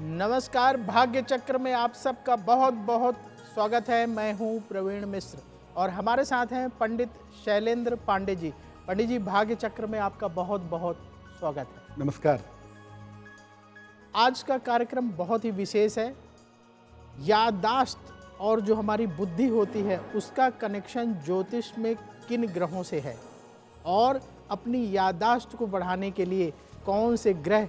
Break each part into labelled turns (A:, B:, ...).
A: नमस्कार, भाग्य चक्र में आप सबका बहुत बहुत स्वागत है। मैं हूं प्रवीण मिश्र और हमारे साथ हैं पंडित शैलेंद्र पांडे जी। पंडित जी, भाग्य चक्र में आपका बहुत बहुत स्वागत है।
B: नमस्कार।
A: आज का कार्यक्रम बहुत ही विशेष है। याददाश्त और जो हमारी बुद्धि होती है उसका कनेक्शन ज्योतिष में किन ग्रहों से है और अपनी याददाश्त को बढ़ाने के लिए कौन से ग्रह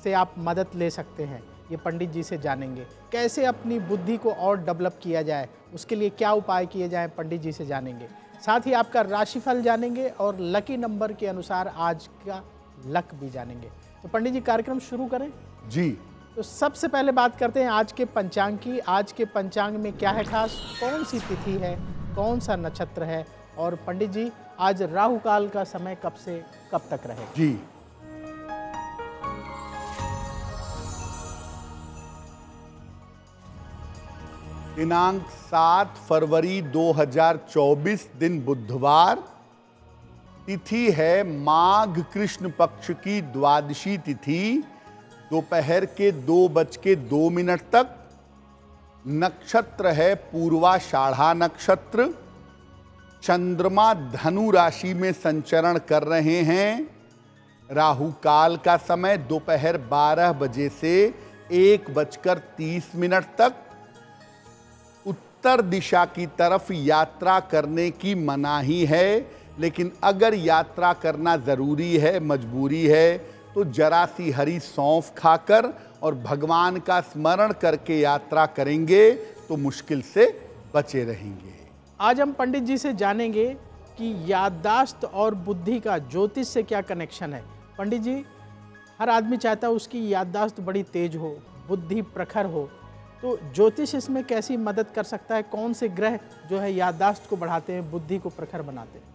A: से आप मदद ले सकते हैं, ये पंडित जी से जानेंगे। कैसे अपनी बुद्धि को और डेवलप किया जाए, उसके लिए क्या उपाय किए जाएं, पंडित जी से जानेंगे। साथ ही आपका राशिफल जानेंगे और लकी नंबर के अनुसार आज का लक भी जानेंगे। तो पंडित जी, कार्यक्रम शुरू करें
B: जी।
A: तो सबसे पहले बात करते हैं आज के पंचांग की। आज के पंचांग में क्या है खास, कौन सी तिथि है, कौन सा नक्षत्र है, और पंडित जी आज राहु काल का समय कब से कब तक रहेगा?
B: जी, दिनांक 7 फरवरी 2024 दिन बुधवार, तिथि है माघ कृष्ण पक्ष की द्वादशी तिथि, दोपहर के 2:02 तक। नक्षत्र है पूर्वाषाढ़ा नक्षत्र। चंद्रमा धनु राशि में संचरण कर रहे हैं। राहु काल का समय दोपहर 12 बजे से 1:30 तक। उत्तर दिशा की तरफ यात्रा करने की मनाही है, लेकिन अगर यात्रा करना जरूरी है, मजबूरी है, तो जरा सी हरी सौंफ खाकर और भगवान का स्मरण करके यात्रा करेंगे तो मुश्किल से बचे रहेंगे।
A: आज हम पंडित जी से जानेंगे कि याददाश्त और बुद्धि का ज्योतिष से क्या कनेक्शन है। पंडित जी, हर आदमी चाहता है उसकी याददाश्त बड़ी तेज हो, बुद्धि प्रखर हो, तो ज्योतिष इसमें कैसी मदद कर सकता है? कौन से ग्रह जो है याददाश्त को बढ़ाते हैं, बुद्धि को प्रखर बनाते हैं?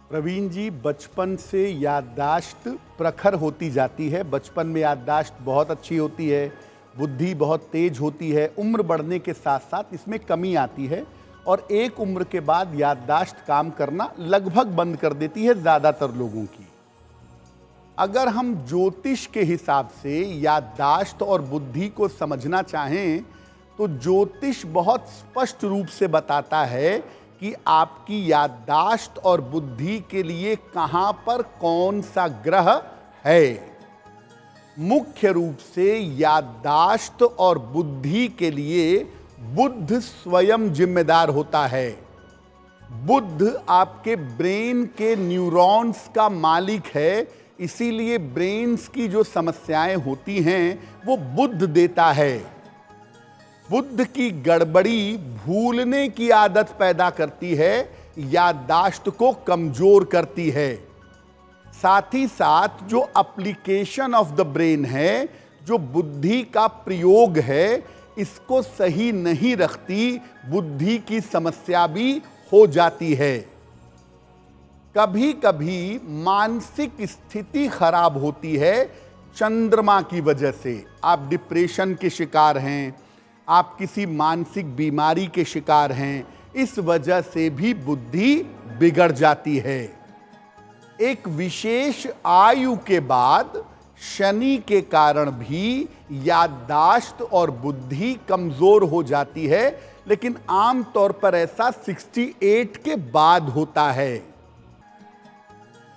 B: प्रवीण जी, बचपन से याददाश्त प्रखर होती जाती है। बचपन में याददाश्त बहुत अच्छी होती है, बुद्धि बहुत तेज होती है। उम्र बढ़ने के साथ साथ इसमें कमी आती है और एक उम्र के बाद याददाश्त काम करना लगभग बंद कर देती है ज़्यादातर लोगों की। अगर हम ज्योतिष के हिसाब से याददाश्त और बुद्धि को समझना चाहें तो ज्योतिष बहुत स्पष्ट रूप से बताता है कि आपकी याददाश्त और बुद्धि के लिए कहां पर कौन सा ग्रह है। मुख्य रूप से याददाश्त और बुद्धि के लिए बुध स्वयं जिम्मेदार होता है। बुध आपके ब्रेन के न्यूरॉन्स का मालिक है, इसीलिए ब्रेन्स की जो समस्याएं होती हैं वो बुध देता है। बुध की गड़बड़ी भूलने की आदत पैदा करती है, याददाश्त को कमजोर करती है। साथ ही साथ जो एप्लीकेशन ऑफ द ब्रेन है, जो बुद्धि का प्रयोग है, इसको सही नहीं रखती, बुद्धि की समस्या भी हो जाती है। कभी कभी मानसिक स्थिति खराब होती है चंद्रमा की वजह से। आप डिप्रेशन के शिकार हैं, आप किसी मानसिक बीमारी के शिकार हैं, इस वजह से भी बुद्धि बिगड़ जाती है। एक विशेष आयु के बाद शनि के कारण भी याददाश्त और बुद्धि कमजोर हो जाती है, लेकिन आमतौर पर ऐसा 68 के बाद होता है।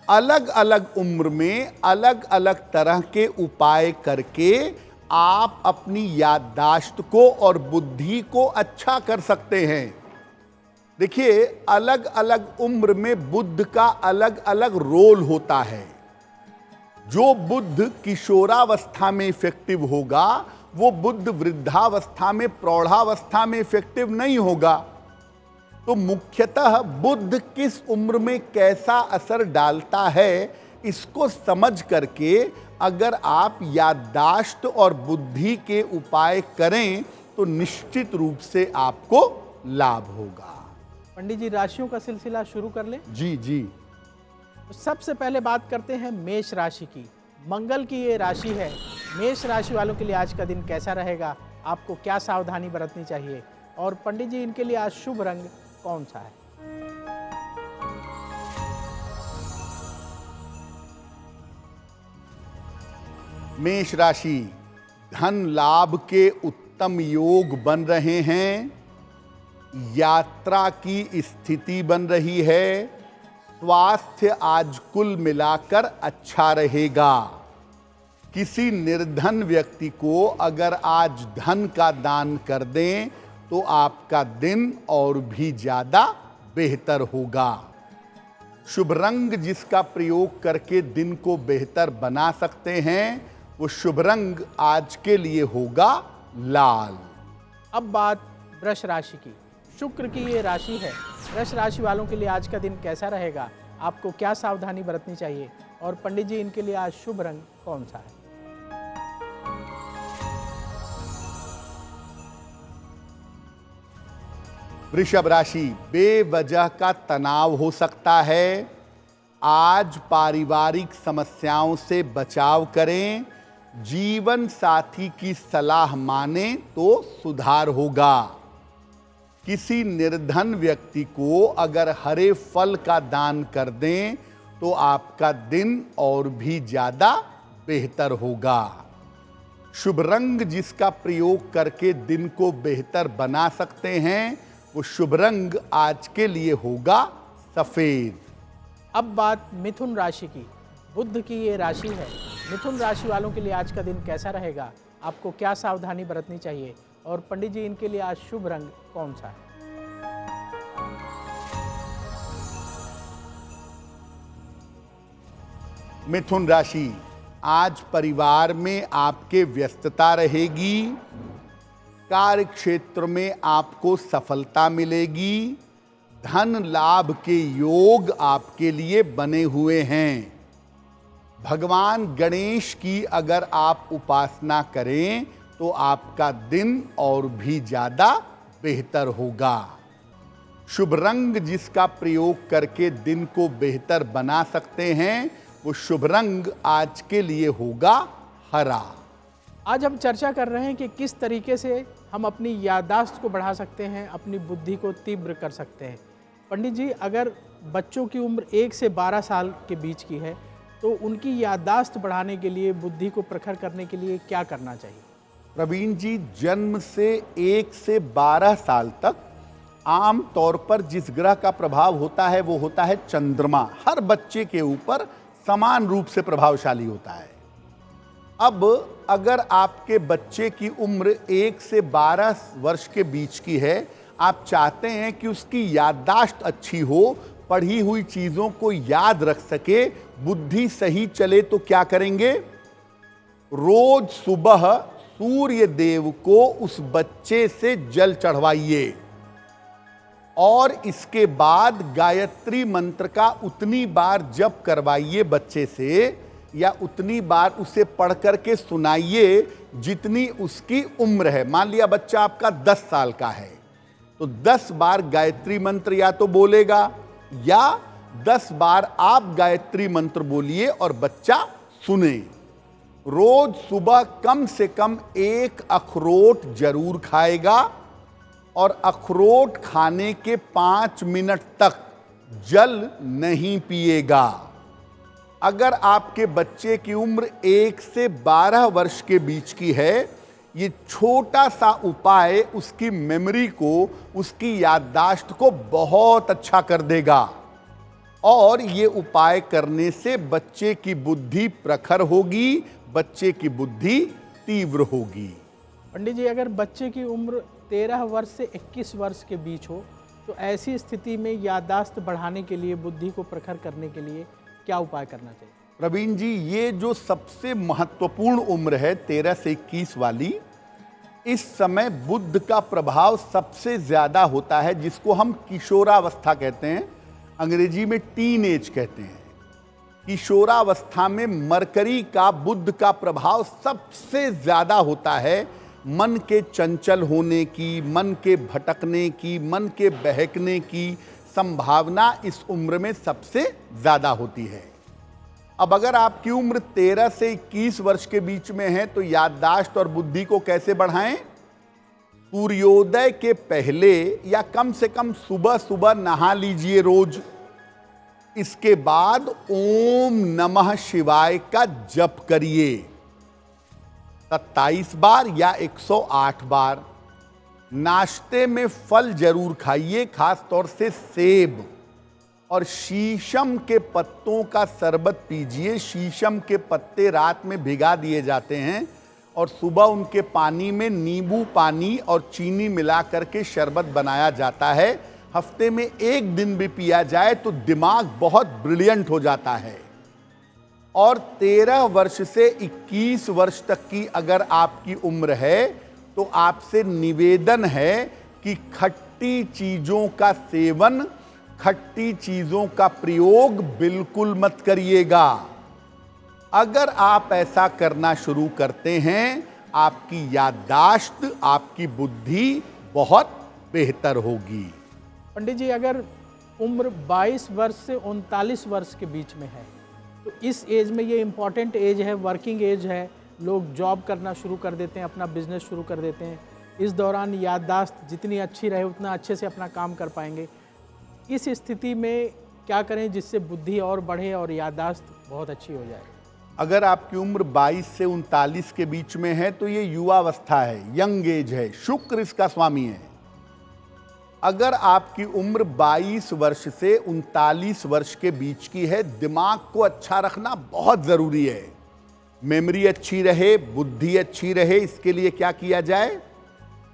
B: अलग अलग उम्र में अलग अलग तरह के उपाय करके आप अपनी याददाश्त को और बुद्धि को अच्छा कर सकते हैं। देखिए, अलग अलग उम्र में बुद्ध का अलग अलग रोल होता है। जो बुद्ध किशोरावस्था में इफेक्टिव होगा, वो बुद्ध वृद्धावस्था में, प्रौढ़ावस्था में इफेक्टिव नहीं होगा। तो मुख्यतः बुद्ध किस उम्र में कैसा असर डालता है, इसको समझ करके अगर आप याददाश्त और बुद्धि के उपाय करें तो निश्चित रूप से आपको लाभ होगा।
A: पंडित जी, राशियों का सिलसिला शुरू कर लें?
B: जी जी।
A: तो सबसे पहले बात करते हैं मेष राशि की। मंगल की ये राशि है। मेष राशि वालों के लिए आज का दिन कैसा रहेगा, आपको क्या सावधानी बरतनी चाहिए, और पंडित जी इनके लिए आज शुभ रंग कौन सा है?
B: मेष राशि, धन लाभ के उत्तम योग बन रहे हैं, यात्रा की स्थिति बन रही है, स्वास्थ्य आज कुल मिलाकर अच्छा रहेगा। किसी निर्धन व्यक्ति को अगर आज धन का दान कर दें तो आपका दिन और भी ज्यादा बेहतर होगा। शुभ रंग जिसका प्रयोग करके दिन को बेहतर बना सकते हैं, वो शुभ रंग आज के लिए होगा लाल।
A: अब बात वृष राशि की। शुक्र की ये राशि है। वृष राशि वालों के लिए आज का दिन कैसा रहेगा, आपको क्या सावधानी बरतनी चाहिए, और पंडित जी इनके लिए आज शुभ रंग कौन सा है?
B: वृषभ राशि, बेवजह का तनाव हो सकता है। आज पारिवारिक समस्याओं से बचाव करें। जीवन साथी की सलाह माने तो सुधार होगा। किसी निर्धन व्यक्ति को अगर हरे फल का दान कर दें तो आपका दिन और भी ज्यादा बेहतर होगा। शुभ रंग जिसका प्रयोग करके दिन को बेहतर बना सकते हैं, वो शुभ रंग आज के लिए होगा सफेद।
A: अब बात मिथुन राशि की। बुध की ये राशि है। मिथुन राशि वालों के लिए आज का दिन कैसा रहेगा, आपको क्या सावधानी बरतनी चाहिए, और पंडित जी इनके लिए आज शुभ रंग कौन सा है?
B: मिथुन राशि, आज परिवार में आपके व्यस्तता रहेगी। कार्य क्षेत्र में आपको सफलता मिलेगी। धन लाभ के योग आपके लिए बने हुए हैं। भगवान गणेश की अगर आप उपासना करें तो आपका दिन और भी ज्यादा बेहतर होगा। शुभ रंग जिसका प्रयोग करके दिन को बेहतर बना सकते हैं, वो शुभ रंग आज के लिए होगा हरा।
A: आज हम चर्चा कर रहे हैं कि किस तरीके से हम अपनी याददाश्त को बढ़ा सकते हैं, अपनी बुद्धि को तीव्र कर सकते हैं। पंडित जी, अगर बच्चों की उम्र 1 से 12 साल के बीच की है तो उनकी याददाश्त बढ़ाने के लिए, बुद्धि को प्रखर करने के लिए क्या करना चाहिए?
B: प्रवीण जी, जन्म से 1 से 12 साल तक आम तौर पर जिस ग्रह का प्रभाव होता है वो होता है चंद्रमा। हर बच्चे के ऊपर समान रूप से प्रभावशाली होता है। अब अगर आपके बच्चे की उम्र 1 से 12 वर्ष के बीच की है, आप चाहते हैं कि उसकी याददाश्त अच्छी हो, पढ़ी हुई चीज़ों को याद रख सके, बुद्धि सही चले, तो क्या करेंगे? रोज सुबह सूर्य देव को उस बच्चे से जल चढ़वाइए और इसके बाद गायत्री मंत्र का उतनी बार जप करवाइए बच्चे से, या उतनी बार उसे पढ़ करके सुनाइए जितनी उसकी उम्र है। मान लिया बच्चा आपका 10 साल का है तो 10 बार गायत्री मंत्र या तो बोलेगा, या 10 बार आप गायत्री मंत्र बोलिए और बच्चा सुने। रोज सुबह कम से कम 1 अखरोट जरूर खाएगा और अखरोट खाने के 5 मिनट तक जल नहीं पिएगा। अगर आपके बच्चे की उम्र 1 से 12 वर्ष के बीच की है, ये छोटा सा उपाय उसकी मेमोरी को, उसकी याददाश्त को बहुत अच्छा कर देगा, और ये उपाय करने से बच्चे की बुद्धि प्रखर होगी, बच्चे की बुद्धि तीव्र होगी।
A: पंडित जी, अगर बच्चे की उम्र 13 वर्ष से 21 वर्ष के बीच हो तो ऐसी स्थिति में याददाश्त बढ़ाने के लिए, बुद्धि को प्रखर करने के लिए क्या उपाय करना चाहिए?
B: प्रवीण जी, ये जो सबसे महत्वपूर्ण उम्र है 13 से 21 वाली, इस समय बुध का प्रभाव सबसे ज्यादा होता है, जिसको हम किशोरावस्था कहते हैं, अंग्रेजी में टीन एज कहते हैं। किशोरावस्था में मरकरी का, बुध का प्रभाव सबसे ज्यादा होता है। मन के चंचल होने की, मन के भटकने की, मन के बहकने की संभावना इस उम्र में सबसे ज्यादा होती है। अब अगर आपकी उम्र 13 से 21 वर्ष के बीच में है तो याददाश्त और बुद्धि को कैसे बढ़ाएं? सूर्योदय के पहले या कम से कम सुबह सुबह नहा लीजिए रोज। इसके बाद ओम नमः शिवाय का जप करिए। 27 बार या 108 बार। नाश्ते में फल जरूर खाइए, खास तौर से सेब और शीशम के पत्तों का शरबत पीजिए। शीशम के पत्ते रात में भिगा दिए जाते हैं और सुबह उनके पानी में नींबू पानी और चीनी मिला करके शरबत बनाया जाता है। हफ्ते में 1 दिन भी पिया जाए तो दिमाग बहुत ब्रिलियंट हो जाता है। और 13 वर्ष से 21 वर्ष तक की अगर आपकी उम्र है तो आपसे निवेदन है कि खट्टी चीजों का सेवन, खट्टी चीजों का प्रयोग बिल्कुल मत करिएगा। अगर आप ऐसा करना शुरू करते हैं, आपकी याददाश्त, आपकी बुद्धि बहुत बेहतर होगी।
A: पंडित जी, अगर उम्र 22 वर्ष से 39 वर्ष के बीच में है तो इस एज में, ये इम्पॉर्टेंट एज है, वर्किंग एज है, लोग जॉब करना शुरू कर देते हैं, अपना बिजनेस शुरू कर देते हैं। इस दौरान याददाश्त जितनी अच्छी रहे उतना अच्छे से अपना काम कर पाएंगे। इस स्थिति में क्या करें जिससे बुद्धि और बढ़े और याददाश्त बहुत अच्छी हो जाए?
B: अगर आपकी उम्र 22 से 39 के बीच में है तो ये युवावस्था है, यंग एज है, शुक्र इसका स्वामी है। अगर आपकी उम्र 22 वर्ष से 39 वर्ष के बीच की है, दिमाग को अच्छा रखना बहुत ज़रूरी है। मेमोरी अच्छी रहे, बुद्धि अच्छी रहे, इसके लिए क्या किया जाए?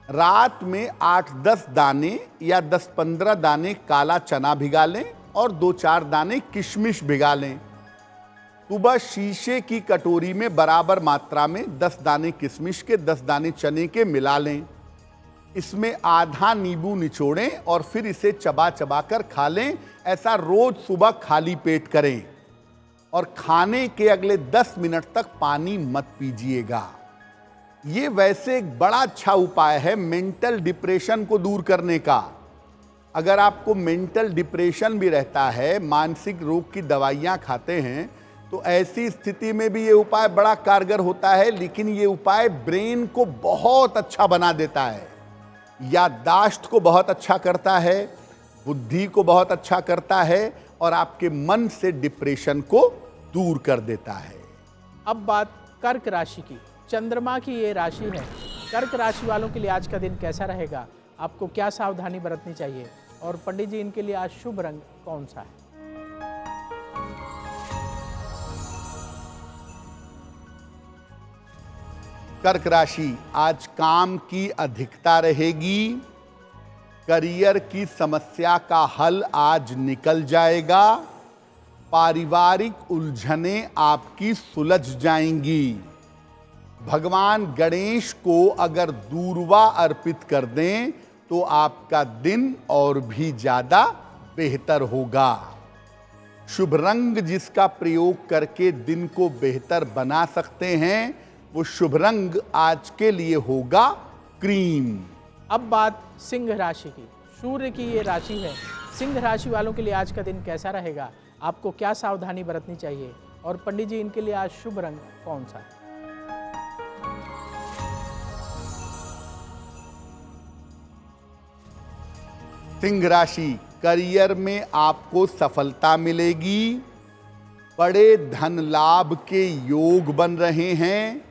B: रात में 8-10 दाने या 10-15 दाने काला चना भिगा लें और 2-4 दाने किशमिश भिगा लें। सुबह शीशे की कटोरी में बराबर मात्रा में 10 दाने किशमिश के, 10 दाने चने के मिला लें। इसमें आधा नींबू निचोड़ें और फिर इसे चबा चबा कर खा लें। ऐसा रोज सुबह खाली पेट करें और खाने के अगले 10 मिनट तक पानी मत पीजिएगा। ये वैसे एक बड़ा अच्छा उपाय है मेंटल डिप्रेशन को दूर करने का। अगर आपको मेंटल डिप्रेशन भी रहता है, मानसिक रोग की दवाइयाँ खाते हैं, तो ऐसी स्थिति में भी ये उपाय बड़ा कारगर होता है। लेकिन ये उपाय ब्रेन को बहुत अच्छा बना देता है, याददाश्त को बहुत अच्छा करता है, बुद्धि को बहुत अच्छा करता है और आपके मन से डिप्रेशन को दूर कर देता है।
A: अब बात कर्क राशि की। चंद्रमा की ये राशि है। कर्क राशि वालों के लिए आज का दिन कैसा रहेगा? आपको क्या सावधानी बरतनी चाहिए? और पंडित जी, इनके लिए आज शुभ रंग कौन सा है?
B: कर्क राशि, आज काम की अधिकता रहेगी। करियर की समस्या का हल आज निकल जाएगा। पारिवारिक उलझनें आपकी सुलझ जाएंगी। भगवान गणेश को अगर दूर्वा अर्पित कर दें तो आपका दिन और भी ज्यादा बेहतर होगा। शुभ रंग जिसका प्रयोग करके दिन को बेहतर बना सकते हैं, वो शुभ रंग आज के लिए होगा क्रीम।
A: अब बात सिंह राशि की। सूर्य की ये राशि है। सिंह राशि वालों के लिए आज का दिन कैसा रहेगा? आपको क्या सावधानी बरतनी चाहिए? और पंडित जी, इनके लिए आज शुभ रंग कौन सा है?
B: सिंह राशि, करियर में आपको सफलता मिलेगी। बड़े धन लाभ के योग बन रहे हैं।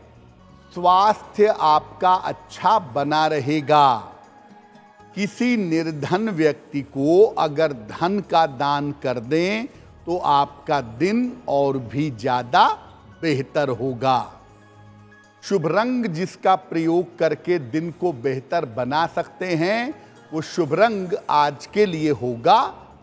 B: स्वास्थ्य आपका अच्छा बना रहेगा। किसी निर्धन व्यक्ति को अगर धन का दान कर दें तो आपका दिन और भी ज्यादा बेहतर होगा। शुभ रंग जिसका प्रयोग करके दिन को बेहतर बना सकते हैं, वो शुभ रंग आज के लिए होगा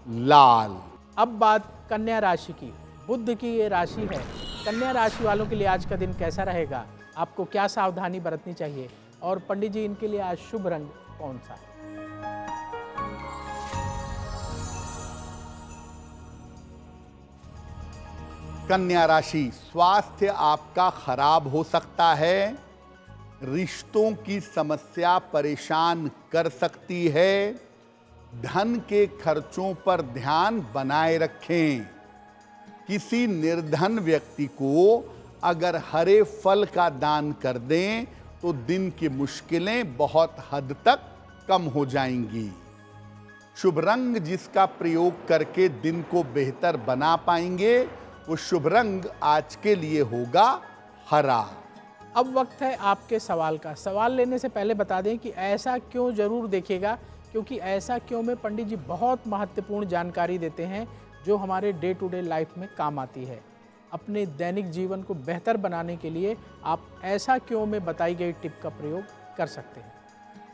B: लाल।
A: अब बात कन्या राशि की। बुध की ये राशि है। कन्या राशि वालों के लिए आज का दिन कैसा रहेगा? आपको क्या सावधानी बरतनी चाहिए? और पंडित जी, इनके लिए आज शुभ रंग कौन सा है?
B: कन्या राशि, स्वास्थ्य आपका खराब हो सकता है। रिश्तों की समस्या परेशान कर सकती है। धन के खर्चों पर ध्यान बनाए रखें। किसी निर्धन व्यक्ति को अगर हरे फल का दान कर दें तो दिन की मुश्किलें बहुत हद तक कम हो जाएंगी। शुभ रंग जिसका प्रयोग करके दिन को बेहतर बना पाएंगे, वो शुभ रंग आज के लिए होगा हरा।
A: अब वक्त है आपके सवाल का। सवाल लेने से पहले बता दें कि ऐसा क्यों ज़रूर देखिएगा, क्योंकि ऐसा क्यों में पंडित जी बहुत महत्वपूर्ण जानकारी देते हैं जो हमारे डे टू डे लाइफ में काम आती है। अपने दैनिक जीवन को बेहतर बनाने के लिए आप ऐसा क्यों में बताई गई टिप का प्रयोग कर सकते हैं।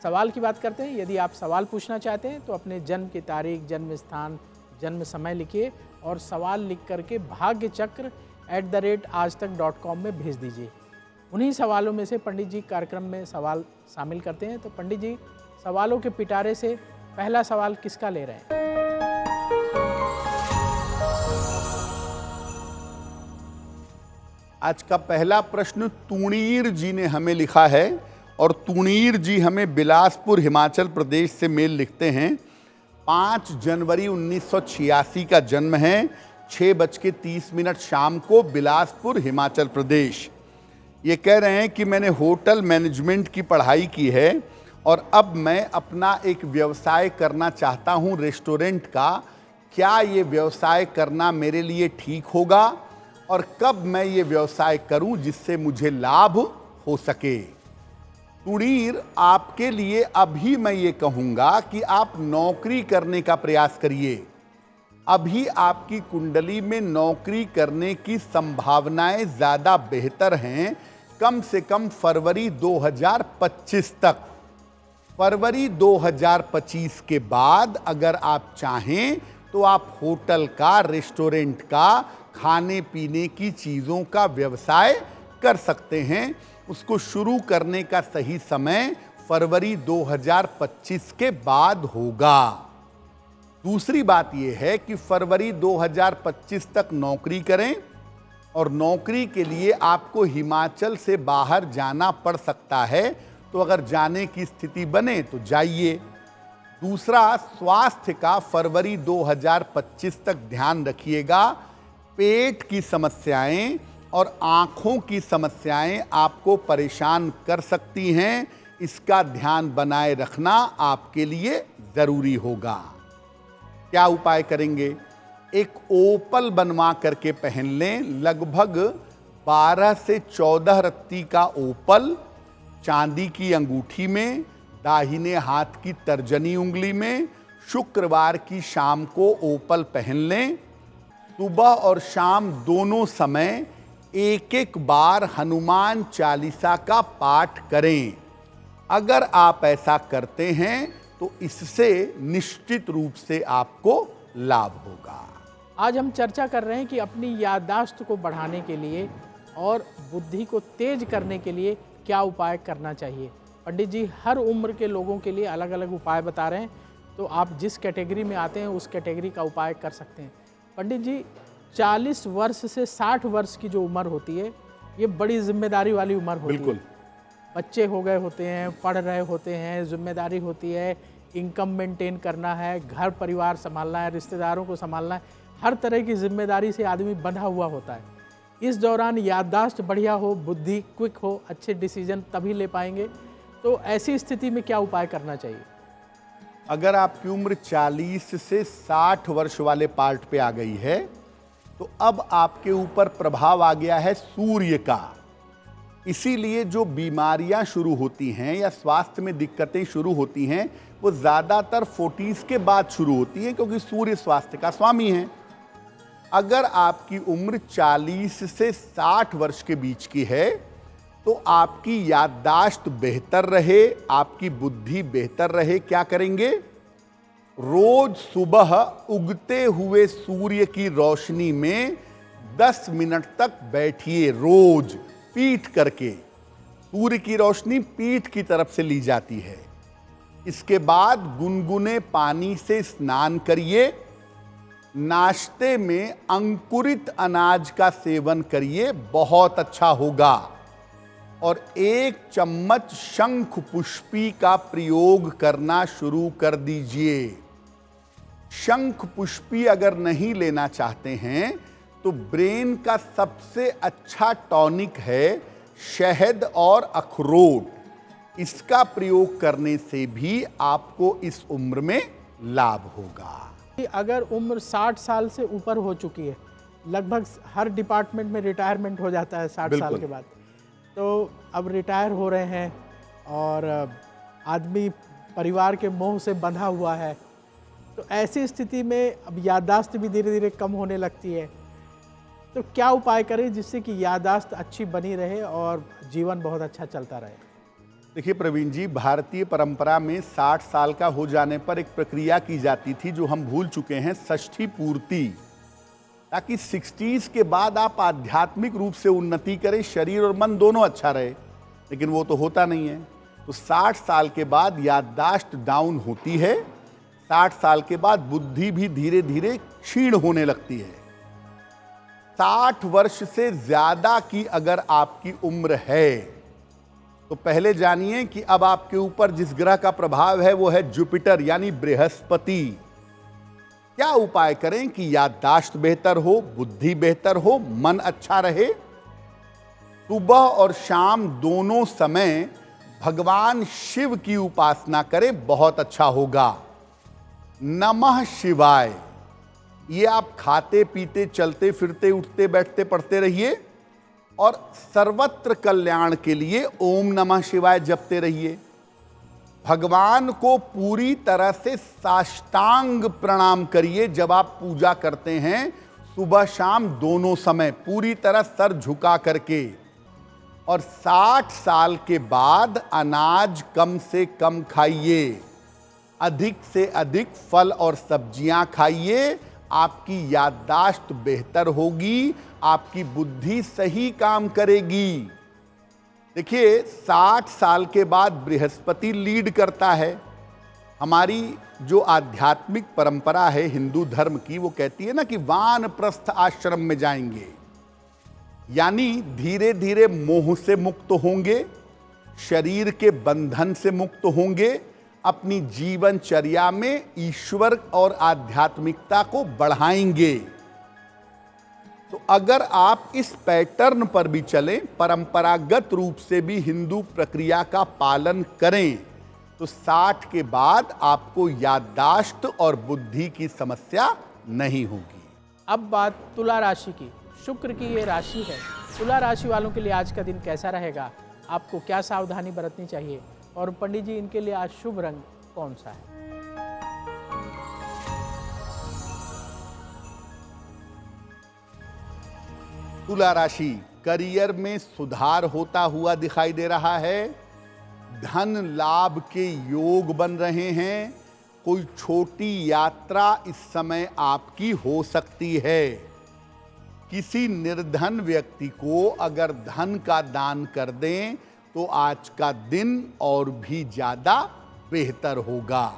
A: सवाल की बात करते हैं। यदि आप सवाल पूछना चाहते हैं तो अपने जन्म की तारीख, जन्म स्थान, जन्म समय लिखिए और सवाल लिख करके भाग्यचक्र@aajtak.com में भेज दीजिए। उन्हीं सवालों में से पंडित जी कार्यक्रम में सवाल शामिल करते हैं। तो पंडित जी, सवालों के पिटारे से पहला सवाल किसका ले रहे हैं?
B: आज का पहला प्रश्न तुणीर जी ने हमें लिखा है और तुणीर जी हमें बिलासपुर हिमाचल प्रदेश से मेल लिखते हैं। 5 जनवरी 1986 का जन्म है, 6:30 शाम को, बिलासपुर हिमाचल प्रदेश। ये कह रहे हैं कि मैंने होटल मैनेजमेंट की पढ़ाई की है और अब मैं अपना एक व्यवसाय करना चाहता हूँ रेस्टोरेंट का। क्या ये व्यवसाय करना मेरे लिए ठीक होगा और कब मैं ये व्यवसाय करूं जिससे मुझे लाभ हो सके? तुणीर, आपके लिए अभी मैं ये कहूँगा कि आप नौकरी करने का प्रयास करिए। अभी आपकी कुंडली में नौकरी करने की संभावनाएं ज़्यादा बेहतर हैं, कम से कम फरवरी 2025 तक। फरवरी 2025 के बाद अगर आप चाहें तो आप होटल का, रेस्टोरेंट का, खाने पीने की चीज़ों का व्यवसाय कर सकते हैं। उसको शुरू करने का सही समय फरवरी 2025 के बाद होगा। दूसरी बात यह है कि फरवरी 2025 तक नौकरी करें और नौकरी के लिए आपको हिमाचल से बाहर जाना पड़ सकता है, तो अगर जाने की स्थिति बने तो जाइए। दूसरा, स्वास्थ्य का फरवरी 2025 तक ध्यान रखिएगा। पेट की समस्याएं और आँखों की समस्याएं आपको परेशान कर सकती हैं, इसका ध्यान बनाए रखना आपके लिए ज़रूरी होगा। क्या उपाय करेंगे? एक ओपल बनवा करके पहन लें, लगभग 12 से 14 रत्ती का ओपल, चांदी की अंगूठी में, दाहिने हाथ की तर्जनी उंगली में। शुक्रवार की शाम को ओपल पहन लें। सुबह और शाम दोनों समय एक एक बार हनुमान चालीसा का पाठ करें। अगर आप ऐसा करते हैं तो इससे निश्चित रूप से आपको लाभ होगा।
A: आज हम चर्चा कर रहे हैं कि अपनी याददाश्त को बढ़ाने के लिए और बुद्धि को तेज करने के लिए क्या उपाय करना चाहिए। पंडित जी हर उम्र के लोगों के लिए अलग अलग उपाय बता रहे हैं, तो आप जिस कैटेगरी में आते हैं उस कैटेगरी का उपाय कर सकते हैं। पंडित जी, 40 वर्ष से 60 वर्ष की जो उम्र होती है, ये बड़ी जिम्मेदारी वाली उम्र होती है। बच्चे हो गए होते हैं, पढ़ रहे होते हैं, जिम्मेदारी होती है, इनकम मेंटेन करना है, घर परिवार संभालना है, रिश्तेदारों को संभालना है, हर तरह की जिम्मेदारी से आदमी बंधा हुआ होता है। इस दौरान याददाश्त बढ़िया हो, बुद्धि क्विक हो, अच्छे डिसीजन तभी ले पाएंगे। तो ऐसी स्थिति में क्या उपाय करना चाहिए?
B: अगर आपकी उम्र 40 से 60 वर्ष वाले पार्ट पे आ गई है तो अब आपके ऊपर प्रभाव आ गया है सूर्य का। इसीलिए जो बीमारियां शुरू होती हैं या स्वास्थ्य में दिक्कतें शुरू होती हैं वो ज़्यादातर 40s के बाद शुरू होती हैं, क्योंकि सूर्य स्वास्थ्य का स्वामी है। अगर आपकी उम्र 40 से 60 वर्ष के बीच की है तो आपकी याददाश्त बेहतर रहे, आपकी बुद्धि बेहतर रहे, क्या करेंगे? रोज सुबह उगते हुए सूर्य की रोशनी में 10 मिनट तक बैठिए। रोज पीठ करके, सूर्य की रोशनी पीठ की तरफ से ली जाती है। इसके बाद गुनगुने पानी से स्नान करिए। नाश्ते में अंकुरित अनाज का सेवन करिए, बहुत अच्छा होगा। और 1 चम्मच शंख पुष्पी का प्रयोग करना शुरू कर दीजिए। शंख पुष्पी अगर नहीं लेना चाहते हैं तो ब्रेन का सबसे अच्छा टॉनिक है शहद और अखरोट। इसका प्रयोग करने से भी आपको इस उम्र में लाभ होगा।
A: अगर उम्र 60 साल से ऊपर हो चुकी है, लगभग हर डिपार्टमेंट में रिटायरमेंट हो जाता है 60 साल के बाद, तो अब रिटायर हो रहे हैं और आदमी परिवार के मोह से बंधा हुआ है, तो ऐसी स्थिति में अब याददाश्त भी धीरे धीरे कम होने लगती है। तो क्या उपाय करें जिससे कि याददाश्त अच्छी बनी रहे और जीवन बहुत अच्छा चलता रहे?
B: देखिए प्रवीण जी, भारतीय परंपरा में 60 साल का हो जाने पर एक प्रक्रिया की जाती थी जो हम भूल चुके हैं, षष्ठी पूर्ति, ताकि 60s के बाद आप आध्यात्मिक रूप से उन्नति करें, शरीर और मन दोनों अच्छा रहे। लेकिन वो तो होता नहीं है। तो 60 साल के बाद याददाश्त डाउन होती है, 60 साल के बाद बुद्धि भी धीरे धीरे क्षीण होने लगती है। 60 वर्ष से ज्यादा की अगर आपकी उम्र है तो पहले जानिए कि अब आपके ऊपर जिस ग्रह का प्रभाव है वो है जुपिटर यानी बृहस्पति। क्या उपाय करें कि याददाश्त बेहतर हो, बुद्धि बेहतर हो, मन अच्छा रहे? सुबह और शाम दोनों समय भगवान शिव की उपासना करें, बहुत अच्छा होगा। नमः शिवाय ये आप खाते पीते चलते फिरते उठते बैठते पढ़ते रहिए और सर्वत्र कल्याण के लिए ओम नमः शिवाय जपते रहिए। भगवान को पूरी तरह से साष्टांग प्रणाम करिए जब आप पूजा करते हैं, सुबह शाम दोनों समय पूरी तरह सर झुका करके। और 60 साल के बाद अनाज कम से कम खाइए, अधिक से अधिक फल और सब्जियां खाइए। आपकी याददाश्त बेहतर होगी, आपकी बुद्धि सही काम करेगी। देखिए 60 साल के बाद बृहस्पति लीड करता है। हमारी जो आध्यात्मिक परंपरा है हिंदू धर्म की, वो कहती है ना कि वानप्रस्थ आश्रम में जाएंगे, यानी धीरे धीरे मोह से मुक्त होंगे, शरीर के बंधन से मुक्त होंगे, अपनी जीवनचर्या में ईश्वर और आध्यात्मिकता को बढ़ाएंगे। तो अगर आप इस पैटर्न पर भी चलें, परंपरागत रूप से भी हिंदू प्रक्रिया का पालन करें, तो 60 के बाद आपको याददाश्त और बुद्धि की समस्या नहीं होगी।
A: अब बात तुला राशि की। शुक्र की ये राशि है। तुला राशि वालों के लिए आज का दिन कैसा रहेगा? आपको क्या सावधानी बरतनी चाहिए? और पंडित जी, इनके लिए आज शुभ रंग कौन सा है?
B: तुला राशि, करियर में सुधार होता हुआ दिखाई दे रहा है। धन लाभ के योग बन रहे हैं। कोई छोटी यात्रा इस समय आपकी हो सकती है। किसी निर्धन व्यक्ति को अगर धन का दान कर दें तो आज का दिन और भी ज्यादा बेहतर होगा।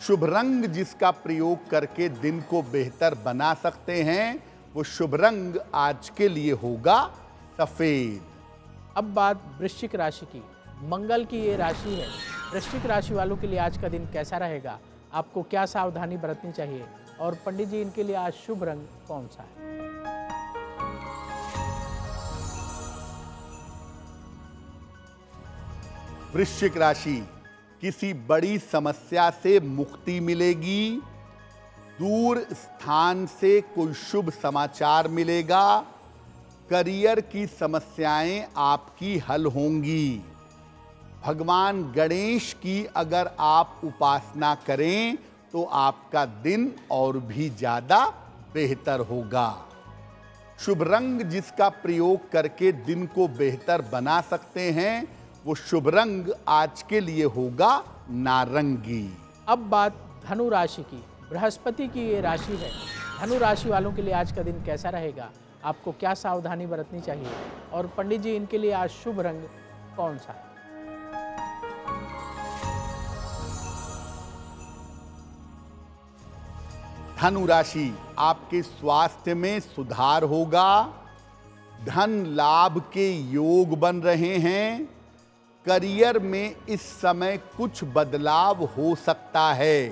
B: शुभ रंग जिसका प्रयोग करके दिन को बेहतर बना सकते हैं, वो शुभ रंग आज के लिए होगा सफेद।
A: अब बात वृश्चिक राशि की। मंगल की ये राशि है। वृश्चिक राशि वालों के लिए आज का दिन कैसा रहेगा? आपको क्या सावधानी बरतनी चाहिए? और पंडित जी, इनके लिए आज शुभ रंग कौन सा है?
B: वृश्चिक राशि, किसी बड़ी समस्या से मुक्ति मिलेगी। दूर स्थान से कोई शुभ समाचार मिलेगा। करियर की समस्याएं आपकी हल होंगी। भगवान गणेश की अगर आप उपासना करें तो आपका दिन और भी ज्यादा बेहतर होगा। शुभ रंग जिसका प्रयोग करके दिन को बेहतर बना सकते हैं, वो शुभ रंग आज के लिए होगा नारंगी।
A: अब बात धनु राशि की। बृहस्पति की ये राशि है। धनु राशि वालों के लिए आज का दिन कैसा रहेगा? आपको क्या सावधानी बरतनी चाहिए? और पंडित जी, इनके लिए आज शुभ रंग कौन सा है?
B: धनु राशि, आपके स्वास्थ्य में सुधार होगा। धन लाभ के योग बन रहे हैं। करियर में इस समय कुछ बदलाव हो सकता है।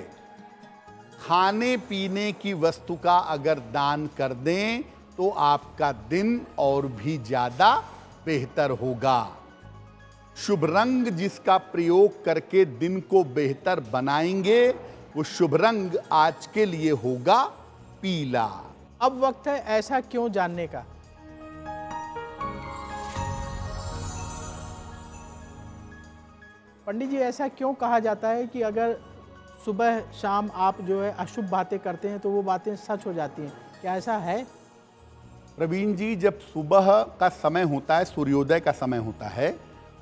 B: खाने पीने की वस्तु का अगर दान कर दें तो आपका दिन और भी ज्यादा बेहतर होगा। शुभ रंग जिसका प्रयोग करके दिन को बेहतर बनाएंगे, वो शुभ रंग आज के लिए होगा पीला।
A: अब वक्त है ऐसा क्यों जानने का। पंडित जी, ऐसा क्यों कहा जाता है कि अगर सुबह शाम आप जो है अशुभ बातें करते हैं तो वो बातें सच हो जाती हैं? क्या ऐसा है?
B: प्रवीण जी, जब सुबह का समय होता है, सूर्योदय का समय होता है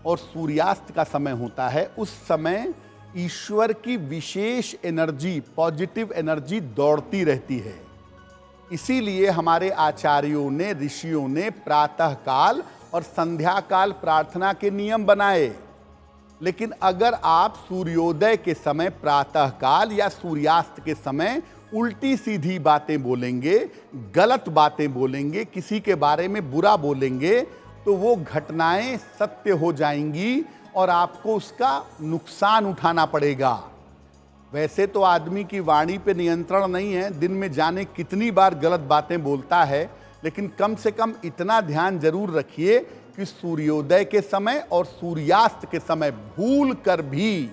B: और सूर्यास्त का समय होता है, उस समय ईश्वर की विशेष एनर्जी, पॉजिटिव एनर्जी दौड़ती रहती है। इसीलिए हमारे आचार्यों ने, ऋषियों ने प्रातः काल और संध्या काल प्रार्थना के नियम बनाए। लेकिन अगर आप सूर्योदय के समय प्रातः काल या सूर्यास्त के समय उल्टी सीधी बातें बोलेंगे, गलत बातें बोलेंगे, किसी के बारे में बुरा बोलेंगे, तो वो घटनाएं सत्य हो जाएंगी और आपको उसका नुकसान उठाना पड़ेगा। वैसे तो आदमी की वाणी पे नियंत्रण नहीं है, दिन में जाने कितनी बार गलत बातें बोलता है, लेकिन कम से कम इतना ध्यान जरूर रखिए कि सूर्योदय के समय और सूर्यास्त के समय भूल कर भी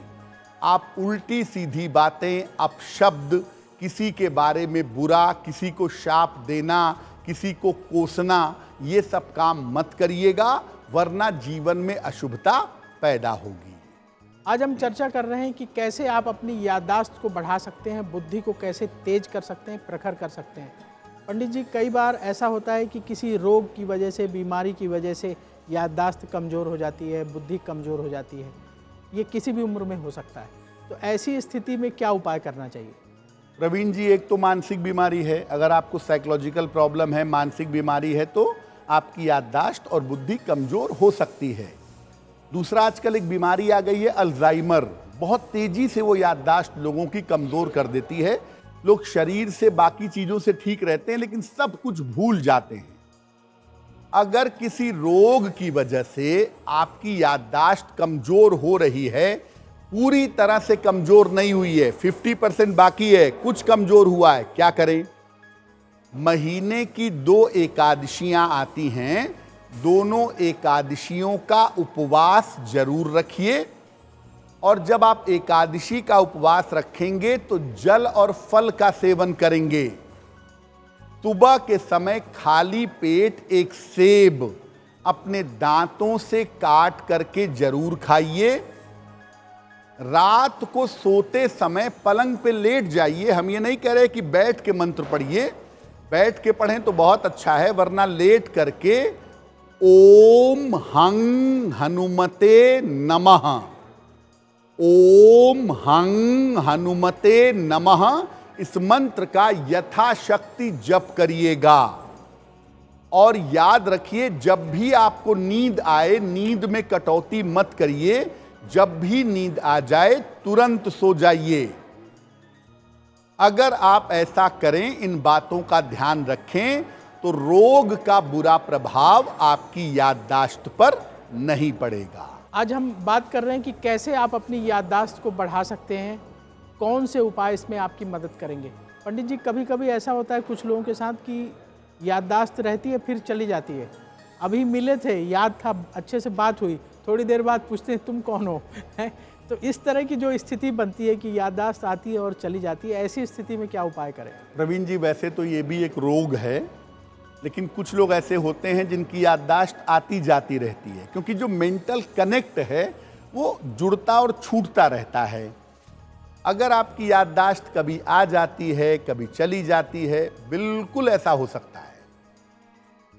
B: आप उल्टी सीधी बातें, अपशब्द, किसी के बारे में बुरा, किसी को शाप देना, किसी को कोसना, ये सब काम मत करिएगा, वरना जीवन में अशुभता पैदा होगी।
A: आज हम चर्चा कर रहे हैं कि कैसे आप अपनी याददाश्त को बढ़ा सकते हैं, बुद्धि को कैसे तेज कर सकते हैं, प्रखर कर सकते हैं। पंडित जी, कई बार ऐसा होता है कि किसी रोग की वजह से, बीमारी की वजह से याददाश्त कमज़ोर हो जाती है, बुद्धि कमज़ोर हो जाती है। ये किसी भी उम्र में हो सकता है, तो ऐसी स्थिति में क्या उपाय करना चाहिए?
B: प्रवीण जी, एक तो मानसिक बीमारी है। अगर आपको साइकोलॉजिकल प्रॉब्लम है, मानसिक बीमारी है, तो आपकी याददाश्त और बुद्धि कमज़ोर हो सकती है। दूसरा, आजकल एक बीमारी आ गई है अल्जाइमर। बहुत तेजी से वो याददाश्त लोगों की कमज़ोर कर देती है। लोग शरीर से, बाकी चीज़ों से ठीक रहते हैं, लेकिन सब कुछ भूल जाते हैं। अगर किसी रोग की वजह से आपकी याददाश्त कमज़ोर हो रही है, पूरी तरह से कमज़ोर नहीं हुई है, 50% बाकी है, कुछ कमज़ोर हुआ है, क्या करें? महीने की 2 एकादशियां आती हैं, दोनों एकादशियों का उपवास जरूर रखिए। और जब आप एकादशी का उपवास रखेंगे तो जल और फल का सेवन करेंगे। सुबह के समय खाली पेट एक सेब अपने दांतों से काट करके जरूर खाइए। रात को सोते समय पलंग पे लेट जाइए। हम ये नहीं कह रहे कि बैठ के मंत्र पढ़िए, बैठ के पढ़ें तो बहुत अच्छा है, वरना लेट करके ओम हं हनुमते नमः, ओम हं हनुमते नमः, इस मंत्र का यथाशक्ति जप करिएगा। और याद रखिए, जब भी आपको नींद आए, नींद में कटौती मत करिए। जब भी नींद आ जाए तुरंत सो जाइए। अगर आप ऐसा करें, इन बातों का ध्यान रखें, तो रोग का बुरा प्रभाव आपकी याददाश्त पर नहीं पड़ेगा।
A: आज हम बात कर रहे हैं कि कैसे आप अपनी याददाश्त को बढ़ा सकते हैं, कौन से उपाय इसमें आपकी मदद करेंगे। पंडित जी, कभी कभी ऐसा होता है कुछ लोगों के साथ कि याददाश्त रहती है फिर चली जाती है। अभी मिले थे, याद था, अच्छे से बात हुई, थोड़ी देर बाद पूछते हैं तुम कौन हो, है? तो इस तरह की जो स्थिति बनती है कि याददाश्त आती है और चली जाती है, ऐसी स्थिति में क्या उपाय करें?
B: प्रवीण जी, वैसे तो ये भी एक रोग है, लेकिन कुछ लोग ऐसे होते हैं जिनकी याददाश्त आती जाती रहती है, क्योंकि जो मेंटल कनेक्ट है वो जुड़ता और छूटता रहता है। अगर आपकी याददाश्त कभी आ जाती है, कभी चली जाती है, बिल्कुल ऐसा हो सकता है।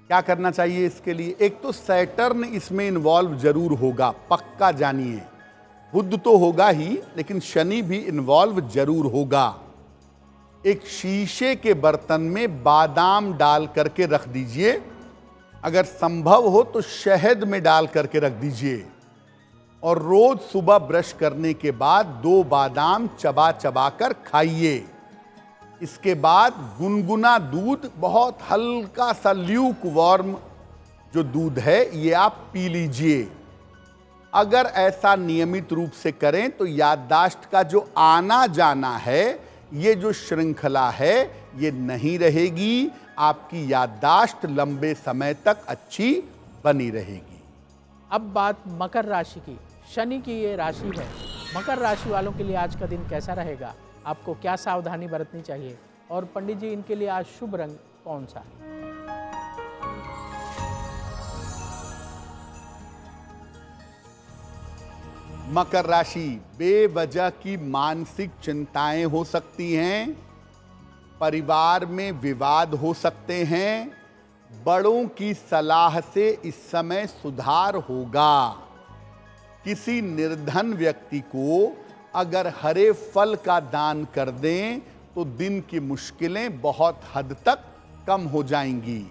B: क्या करना चाहिए इसके लिए? एक तो सैटर्न इसमें इन्वॉल्व जरूर होगा, पक्का जानिए। बुध तो होगा ही, लेकिन शनि भी इन्वॉल्व जरूर होगा। एक शीशे के बर्तन में बादाम डाल करके रख दीजिए। अगर संभव हो तो शहद में डाल करके रख दीजिए, और रोज सुबह ब्रश करने के बाद 2 बादाम चबा चबा कर खाइए। इसके बाद गुनगुना दूध, बहुत हल्का सा ल्यूक वार्म जो दूध है, ये आप पी लीजिए। अगर ऐसा नियमित रूप से करें तो याददाश्त का जो आना जाना है, ये जो श्रृंखला है, ये नहीं रहेगी। आपकी याददाश्त लंबे समय तक अच्छी बनी रहेगी।
A: अब बात मकर राशि की। शनि की ये राशि है। मकर राशि वालों के लिए आज का दिन कैसा रहेगा? आपको क्या सावधानी बरतनी चाहिए? और पंडित जी, इनके लिए आज शुभ रंग कौन सा है?
B: मकर राशि, बेवजह की मानसिक चिंताएं हो सकती हैं, परिवार में विवाद हो सकते हैं, बड़ों की सलाह से इस समय सुधार होगा। किसी निर्धन व्यक्ति को अगर हरे फल का दान कर दें तो दिन की मुश्किलें बहुत हद तक कम हो जाएंगी।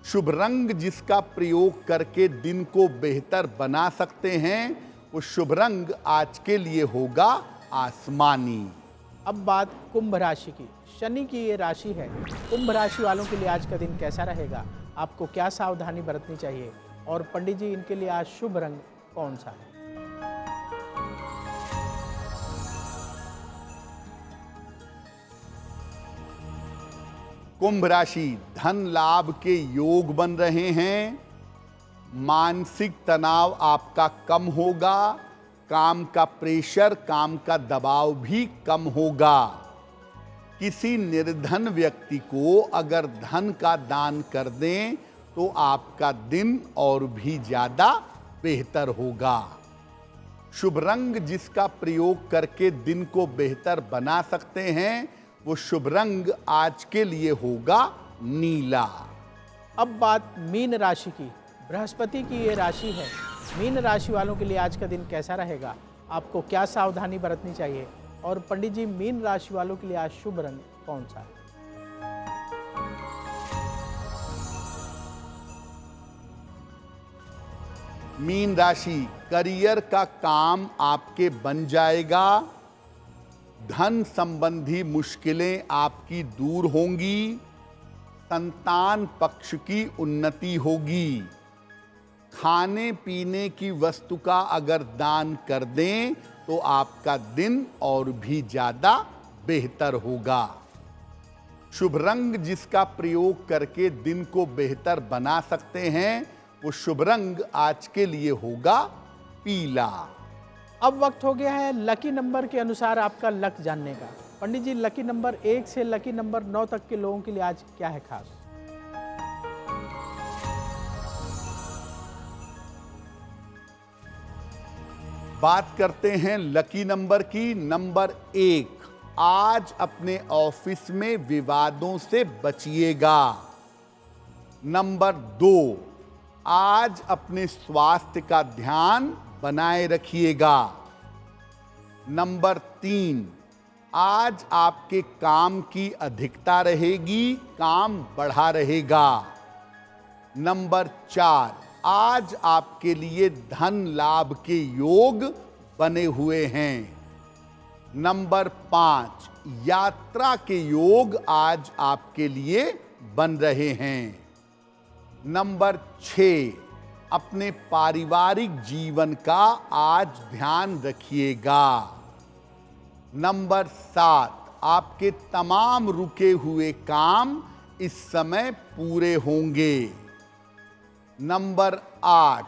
B: शुभ रंग जिसका प्रयोग करके दिन को बेहतर बना सकते हैं, वो शुभ रंग आज के लिए होगा आसमानी।
A: अब बात कुंभ राशि की। शनि की ये राशि है। कुंभ राशि वालों के लिए आज का दिन कैसा रहेगा, आपको क्या सावधानी बरतनी चाहिए, और पंडित जी इनके लिए आज शुभ रंग कौन सा है?
B: कुंभ राशि, धन लाभ के योग बन रहे हैं, मानसिक तनाव आपका कम होगा, काम का प्रेशर, काम का दबाव भी कम होगा। किसी निर्धन व्यक्ति को अगर धन का दान कर दें तो आपका दिन और भी ज्यादा बेहतर होगा। शुभ रंग जिसका प्रयोग करके दिन को बेहतर बना सकते हैं, वो शुभ रंग आज के लिए होगा नीला।
A: अब बात मीन राशि की। बृहस्पति की ये राशि है। मीन राशि वालों के लिए आज का दिन कैसा रहेगा, आपको क्या सावधानी बरतनी चाहिए, और पंडित जी मीन राशि वालों के लिए आज शुभ रंग कौन सा है?
B: मीन राशि, करियर का काम आपके बन जाएगा, धन संबंधी मुश्किलें आपकी दूर होंगी, संतान पक्ष की उन्नति होगी। खाने पीने की वस्तु का अगर दान कर दें तो आपका दिन और भी ज्यादा बेहतर होगा। शुभ रंग जिसका प्रयोग करके दिन को बेहतर बना सकते हैं, वो शुभ रंग आज के लिए होगा पीला।
A: अब वक्त हो गया है लकी नंबर के अनुसार आपका लक जानने का। पंडित जी लकी नंबर 1 से लकी नंबर 9 तक के लोगों के लिए आज क्या है खास?
B: बात करते हैं लकी नंबर की। नंबर 1, आज अपने ऑफिस में विवादों से बचिएगा। नंबर 2, आज अपने स्वास्थ्य का ध्यान बनाए रखिएगा। नंबर 3, आज आपके काम की अधिकता रहेगी, काम बढ़ा रहेगा। नंबर 4, आज आपके लिए धन लाभ के योग बने हुए हैं। नंबर 5, यात्रा के योग आज आपके लिए बन रहे हैं। नंबर 6, अपने पारिवारिक जीवन का आज ध्यान रखिएगा। नंबर 7, आपके तमाम रुके हुए काम इस समय पूरे होंगे। नंबर 8,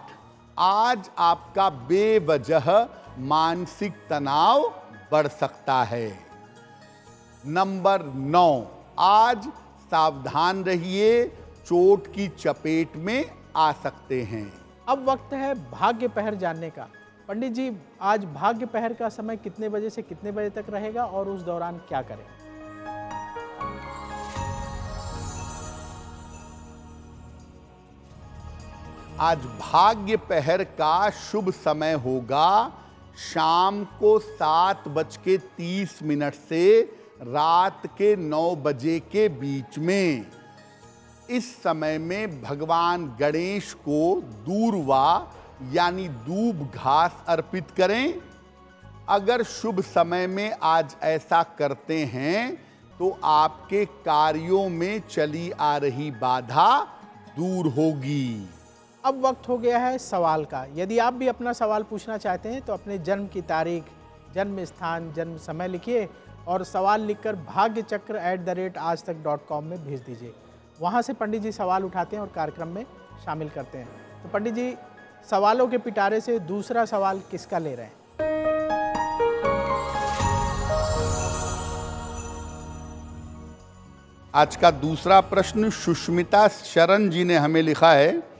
B: आज आपका बेवजह मानसिक तनाव बढ़ सकता है। नंबर 9, आज सावधान रहिए, चोट की चपेट में आ सकते हैं।
A: अब वक्त है भाग्य पहर जानने का। पंडित जी आज भाग्य पहर का समय कितने बजे से कितने बजे तक रहेगा, और उस दौरान क्या करें?
B: आज भाग्य पहर का शुभ समय होगा शाम को 7:30 से रात के 9 बजे के बीच में। इस समय में भगवान गणेश को दूर्वा यानी दूब घास अर्पित करें। अगर शुभ समय में आज ऐसा करते हैं तो आपके कार्यों में चली आ रही बाधा दूर होगी।
A: अब वक्त हो गया है सवाल का। यदि आप भी अपना सवाल पूछना चाहते हैं तो अपने जन्म की तारीख, जन्म स्थान, जन्म समय लिखिए और सवाल लिखकर bhagyachakra@aajtak.com में भेज दीजिए। वहाँ से पंडित जी सवाल उठाते हैं और कार्यक्रम में शामिल करते हैं। तो पंडित जी सवालों के पिटारे से दूसरा सवाल किसका ले रहे हैं?
B: आज का दूसरा प्रश्न सुष्मिता शरण जी ने हमें लिखा है।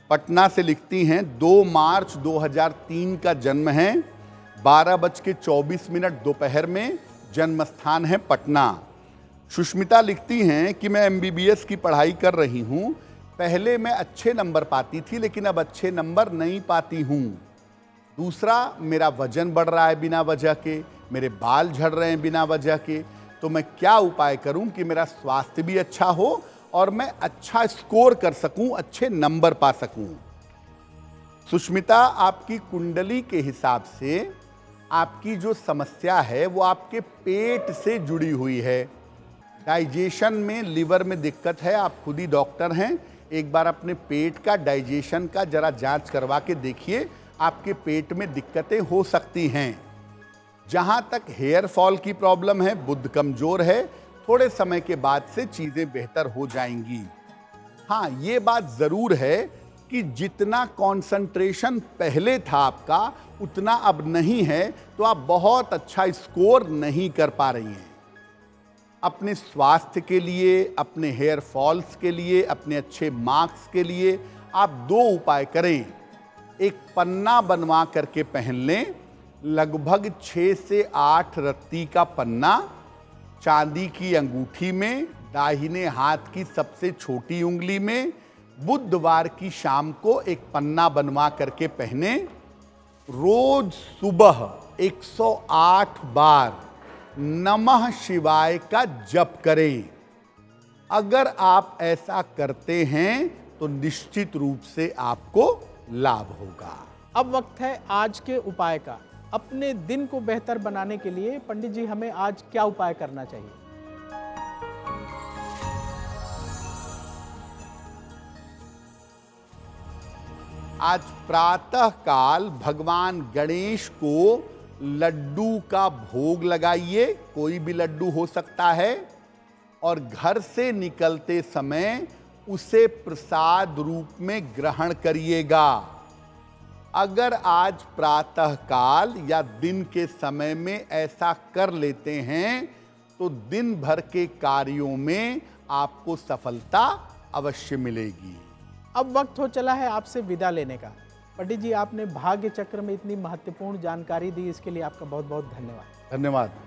B: पटना से लिखती हैं, 2 मार्च 2003 का जन्म है, 12:24 दोपहर में, जन्म स्थान है पटना। सुष्मिता लिखती हैं कि मैं MBBS की पढ़ाई कर रही हूँ। पहले मैं अच्छे नंबर पाती थी लेकिन अब अच्छे नंबर नहीं पाती हूँ। दूसरा, मेरा वजन बढ़ रहा है बिना वजह के, मेरे बाल झड़ रहे हैं बिना वजह के। तो मैं क्या उपाय करूं कि मेरा स्वास्थ्य भी अच्छा हो और मैं अच्छा स्कोर कर सकूं, अच्छे नंबर पा सकूं। सुष्मिता, आपकी कुंडली के हिसाब से आपकी जो समस्या है वो आपके पेट से जुड़ी हुई है। डाइजेशन में, लिवर में दिक्कत है। आप खुद ही डॉक्टर हैं, एक बार अपने पेट का, डाइजेशन का जरा जांच करवा के देखिए, आपके पेट में दिक्कतें हो सकती हैं। जहां तक हेयर फॉल की प्रॉब्लम है, बुध कमजोर है, थोड़े समय के बाद से चीजें बेहतर हो जाएंगी। हाँ, ये बात जरूर है कि जितना कंसंट्रेशन पहले था आपका उतना अब नहीं है, तो आप बहुत अच्छा स्कोर नहीं कर पा रही हैं। अपने स्वास्थ्य के लिए, अपने हेयर फॉल्स के लिए, अपने अच्छे मार्क्स के लिए आप 2 उपाय करें। एक पन्ना बनवा करके पहन लें, लगभग 6 से 8 रत्ती का पन्ना, चांदी की अंगूठी में, दाहिने हाथ की सबसे छोटी उंगली में। बुधवार की शाम को एक पन्ना बनवा करके पहने। रोज सुबह 108 बार नमः शिवाय का जप करें। अगर आप ऐसा करते हैं तो निश्चित रूप से आपको लाभ होगा।
A: अब वक्त है आज के उपाय का। अपने दिन को बेहतर बनाने के लिए पंडित जी हमें आज क्या उपाय करना चाहिए?
B: आज प्रातः काल भगवान गणेश को लड्डू का भोग लगाइए, कोई भी लड्डू हो सकता है, और घर से निकलते समय उसे प्रसाद रूप में ग्रहण करिएगा। अगर आज प्रातः काल या दिन के समय में ऐसा कर लेते हैं तो दिन भर के कार्यों में आपको सफलता अवश्य मिलेगी।
A: अब वक्त हो चला है आपसे विदा लेने का। पंडित जी, आपने भाग्य चक्र में इतनी महत्वपूर्ण जानकारी दी, इसके लिए आपका बहुत बहुत धन्यवाद।
B: धन्यवाद।